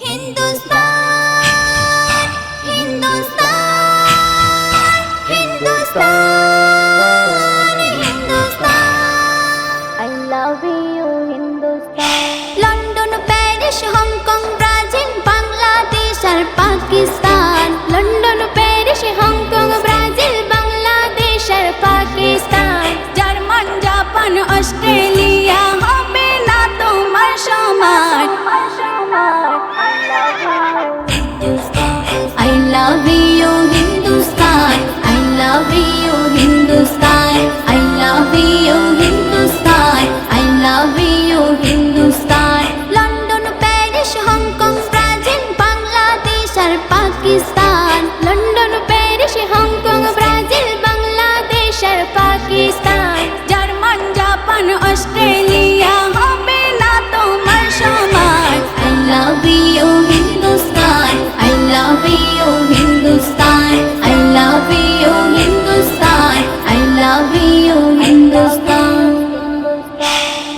Hindustan Hindustan Hindustan Hindustan I love you Hindustan London Paris Hong Kong Brazil Bangladesh और Pakistan London Paris Hong Kong Brazil Bangladesh और Pakistan German Japan Australia হবে না তোমার সমান I love you Hindustan I love you Hindustan I love you Hindustan I love you Hindustan London Paris Hong Kong Brazil Bangladesh और Pakistan London Paris Hong Kong Brazil Bangladesh और Pakistan German Japan Australia হবে না তোমার সমান I love you Hindustan I love you Hindustan I love you Hindustan I love you Hindustan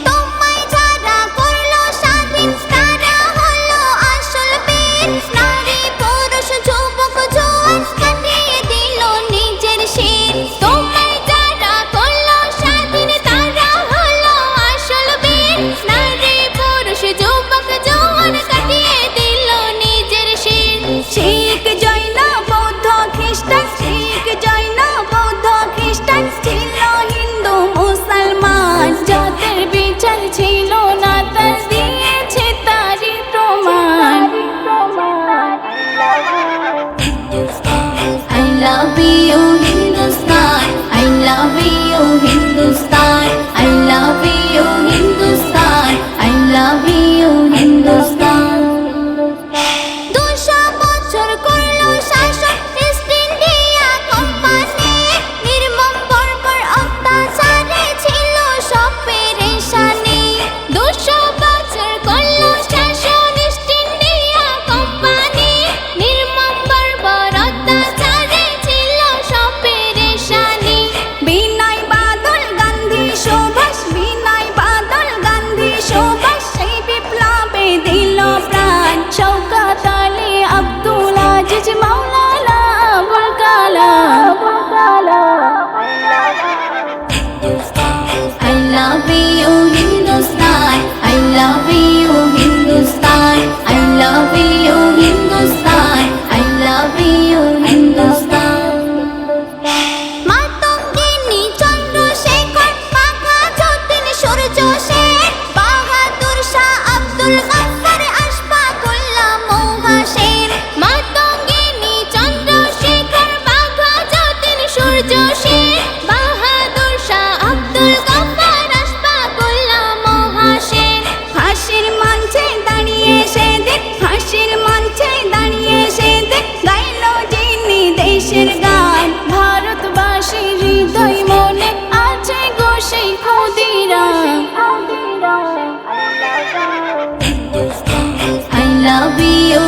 তোমায় যারা করলো স্বাধীন তারা হলো আসল বীর নারী পুরুষ যুবক জোয়ান কাটিয়ে দিল নিজের শির তোমায় যারা করলো স্বাধীন তারা হলো আসল বীর নারী পুরুষ যুবক জোয়ান কাটিয়ে দিল নিজের শির শিখ জৈন বৌদ্ধ খ্রিস্টান শিখ জৈন বৌদ্ধ খ্রিস্টান ছিল হিন্দু মুসলমান যাদের বিচার ছিল না তার দিয়েছে তারই প্রমাণ I love you Hindustan I love you Hindustan I love you Hindustan I love you Hindustan 200 বছর করলো শাসন ইস্ট ইন্ডিয়া কোম্পানি নির্মম বর্বর অত্যাচারে ছিল সব পেরেশানি 200 বছর করলো শাসন ইস্ট ইন্ডিয়া কোম্পানি নির্মম বর্বর অত্যাচারে ছিল সব পেরেশানি বিনয় বাদল গান্ধী সুভাষ বিনয় বাদল গান্ধী সুভাষ সেই বিপ্লবে দিল প্রাণ Shawkat Ali Abdul Aziz Maulana Abul Kalam I love you Hindustan I love you Hindustan I love you Hindustan I love you Hindustan Matangini Chandrashekhar Bagha Jatin Surya Sen Bahadur Shah Abdul Gaffar Ashfaqullah Mahasen Matangini Chandrashekhar Bagha Jatin Surya Sen Bahadur Shah Abdul Gaffar Ashfaqullah Mahasen ফাঁসির মঞ্চে দাঁড়িয়ে সেদিন ফাঁসির মঞ্চে দাঁড়িয়ে সেদিন গাইল যিনি দেশের গান ভারতবাসীর হৃদয় মনে আছে গো সেই ক্ষুদিরাম I love you